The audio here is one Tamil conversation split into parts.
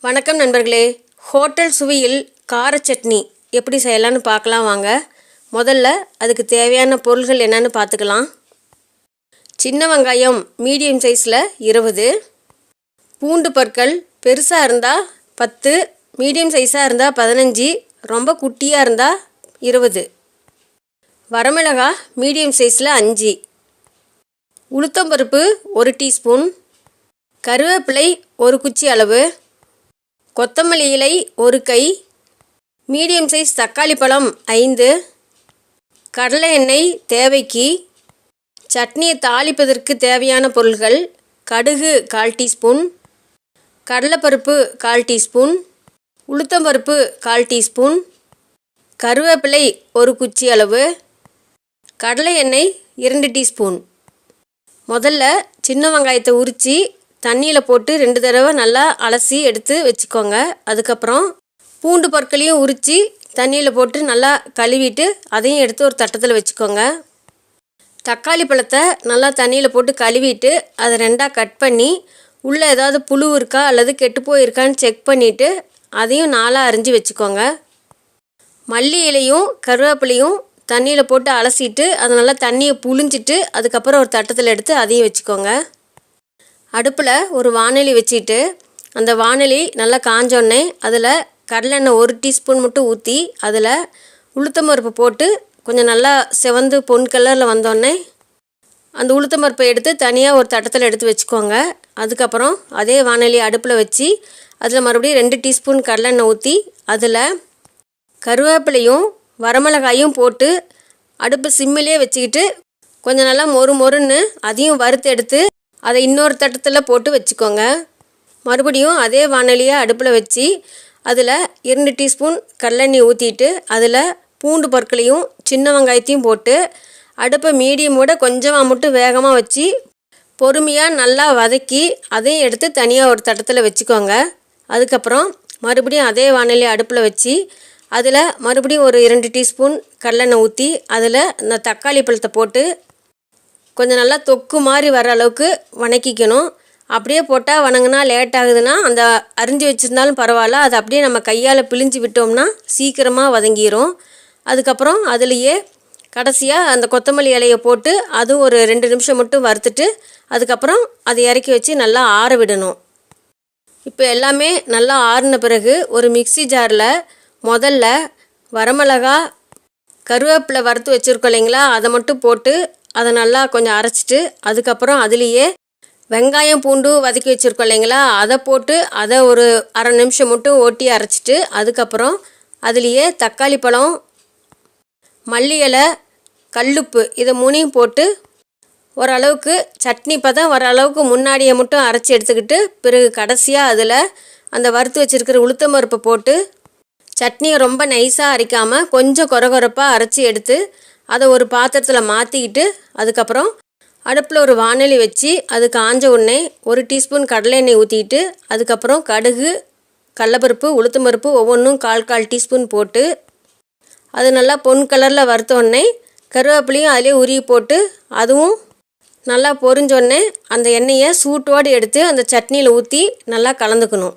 வணக்கம் நண்பர்களே. ஹோட்டல் சுவையில் கார சட்னி எப்படி செய்யலான்னு பார்க்கலாம் வாங்க. முதல்ல அதுக்கு தேவையான பொருள்கள் என்னன்னு பார்த்துக்கலாம். சின்ன வெங்காயம் மீடியம் சைஸில் 20, பூண்டு பற்கள் பெருசாக இருந்தால் 10, மீடியம் சைஸாக இருந்தால் 15, ரொம்ப குட்டியாக இருந்தால் 20, வரமிளகாய் மீடியம் சைஸில் 5, உளுத்தம்பருப்பு 1 டீஸ்பூன், கருவேப்பிலை 1 குச்சி அளவு, கொத்தமல்லி இலை 1 கை, மீடியம் சைஸ் தக்காளி பழம் 5, கடலை எண்ணெய் தேவைக்கு, சட்னியை தாளிப்பதற்கு தேவையான பொருள்கள்: கடுகு 1/4 டீஸ்பூன், கடலைப்பருப்பு 1/4 டீஸ்பூன், உளுத்தம்பருப்பு 1/4 டீஸ்பூன், கருவேப்பிலை 1 குச்சி அளவு, கடலை எண்ணெய் 2 டீஸ்பூன். முதல்ல சின்ன வெங்காயத்தை உரித்து தண்ணியில் போட்டு 2 தடவை நல்லா அலசி எடுத்து வச்சுக்கோங்க. அதுக்கப்புறம் பூண்டு பற்களையும் உரித்து தண்ணியில் போட்டு நல்லா கழுவிட்டு அதையும் எடுத்து ஒரு தட்டத்தில் வச்சுக்கோங்க. தக்காளி பழத்தை நல்லா தண்ணியில் போட்டு கழுவிட்டு அதை 2ஆக கட் பண்ணி உள்ளே ஏதாவது புழு இருக்கா அல்லது கெட்டு போயிருக்கான்னு செக் பண்ணிவிட்டு அதையும் 4ஆக அரிஞ்சு வச்சுக்கோங்க. மல்லி இலையும் கருவேப்பிலையும் தண்ணியில் போட்டு அலசிட்டு அதை நல்லா தண்ணியை புழிஞ்சிட்டு அதுக்கப்புறம் ஒரு தட்டத்தில் எடுத்து அதையும் வச்சுக்கோங்க. அடுப்பில் ஒரு வாணலி வச்சுட்டு அந்த வாணலி நல்லா காஞ்சோடனே அதில் கடலெண்ணெய் 1 டீஸ்பூன் மட்டும் ஊற்றி அதில் உளுத்தம்பருப்பு போட்டு கொஞ்சம் நல்லா செவந்து பொன் கலரில் வந்தோடனே அந்த உளுத்தம்பருப்பை எடுத்து தனியாக ஒரு தட்டத்தில் எடுத்து வச்சுக்கோங்க. அதுக்கப்புறம் அதே வாணலி அடுப்பில் வச்சு அதில் மறுபடியும் 2 டீஸ்பூன் கடலெண்ணெய் ஊற்றி அதில் கருவேப்பிலையும் வரமிளகாயும் போட்டு அடுப்பு சிம்மிலே வச்சுக்கிட்டு கொஞ்சம் நல்லா மொறுன்னு அதையும் வறுத்து எடுத்து அதை இன்னொரு தட்டத்தில் போட்டு வச்சுக்கோங்க. மறுபடியும் அதே வாணலியை அடுப்பில் வச்சு அதில் 2 டீஸ்பூன் கடலெண்ணெய் ஊற்றிட்டு அதில் பூண்டு பற்களையும் சின்ன வெங்காயத்தையும் போட்டு அடுப்பை மீடியமோட கொஞ்சமாக மட்டும் வேகமாக வச்சு பொறுமையாக நல்லா வதக்கி அதையும் எடுத்து தனியாக ஒரு தட்டத்தில் வச்சுக்கோங்க. அதுக்கப்புறம் மறுபடியும் அதே வாணலியை அடுப்பில் வச்சு அதில் மறுபடியும் ஒரு 2 டீஸ்பூன் கடலெண்ணெய் ஊற்றி அதில் இந்த தக்காளி பழத்தை போட்டு கொஞ்சம் நல்லா தொக்கு மாதிரி வர அளவுக்கு வணக்கிக்கணும். அப்படியே போட்டால் வணங்கினா லேட் ஆகுதுன்னா அந்த அரிஞ்சு வச்சுருந்தாலும் பரவாயில்ல, அதை அப்படியே நம்ம கையால் பிழிஞ்சு விட்டோம்னா சீக்கிரமாக வதங்கிடும். அதுக்கப்புறம் அதுலேயே கடைசியாக அந்த கொத்தமல்லி இலையை போட்டு அதுவும் ஒரு 2 நிமிஷம் மட்டும் வறுத்துட்டு அதுக்கப்புறம் அதை இறக்கி வச்சு நல்லா ஆற விடணும். இப்போ எல்லாமே நல்லா ஆறின பிறகு ஒரு மிக்ஸி ஜாரில் முதல்ல வரமிளகா கருவேப்பிலை வறுத்து வச்சுருக்கோம் இல்லைங்களா, அதை மட்டும் போட்டு அதை நல்லா கொஞ்சம் அரைச்சிட்டு அதுக்கப்புறம் அதுலேயே வெங்காயம் பூண்டு வதக்கி வச்சுருக்கோம் இல்லைங்களா, அதை போட்டு அதை ஒரு அரை நிமிஷம் மட்டும் ஓட்டி அரைச்சிட்டு அதுக்கப்புறம் அதுலேயே தக்காளி பழம் மல்லி இலை கல்லுப்பு இதை 3ஐயும் போட்டு ஓரளவுக்கு சட்னி பதம் வர அளவுக்கு முன்னாடியே மட்டும் அரைச்சி எடுத்துக்கிட்டு பிறகு கடைசியாக அதில் அந்த வறுத்து வச்சுருக்கிற உளுத்தம்பருப்பை போட்டு சட்னியை ரொம்ப நைஸாக அரைக்காமல் கொஞ்சம் கொரகொரப்பாக அரைச்சி எடுத்து அதை ஒரு பாத்திரத்தில் மாற்றிக்கிட்டு அதுக்கப்புறம் அடுப்பில் ஒரு வாணலி வச்சு அது காஞ்ச உடனே 1 டீஸ்பூன் கடலை எண்ணெய் ஊற்றிக்கிட்டு அதுக்கப்புறம் கடுகு கடலைப்பருப்பு உளுத்தம்பருப்பு ஒவ்வொன்றும் 1/4 டீஸ்பூன் போட்டு அது நல்லா பொன் கலரில் வறுத்த உடனே கருவேப்பிலையும் அதிலே உருவி போட்டு அதுவும் நல்லா பொரிஞ்சோடனே அந்த எண்ணெயை சூட்டோடு எடுத்து அந்த சட்னியில் ஊற்றி நல்லா கலந்துக்கணும்.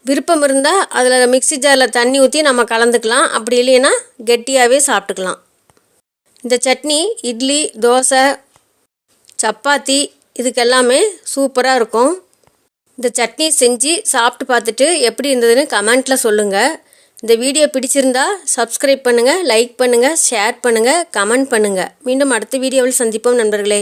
விருப்பம் இருந்தால் அதில் மிக்ஸி ஜாரில் தண்ணி ஊற்றி நம்ம கலந்துக்கலாம், அப்படி இல்லைன்னா கெட்டியாகவே சாப்பிட்டுக்கலாம். இந்த சட்னி இட்லி தோசை சப்பாத்தி இதுக்கெல்லாமே சூப்பராக இருக்கும். இந்த சட்னி செஞ்சு சாப்பிட்டு பார்த்துட்டு எப்படி இருந்ததுன்னு கமெண்ட்டில் சொல்லுங்கள். இந்த வீடியோ பிடிச்சிருந்தா சப்ஸ்கிரைப் பண்ணுங்கள், லைக் பண்ணுங்கள், ஷேர் பண்ணுங்கள், கமெண்ட் பண்ணுங்கள். மீண்டும் அடுத்த வீடியோவில் சந்திப்போம் நண்பர்களே.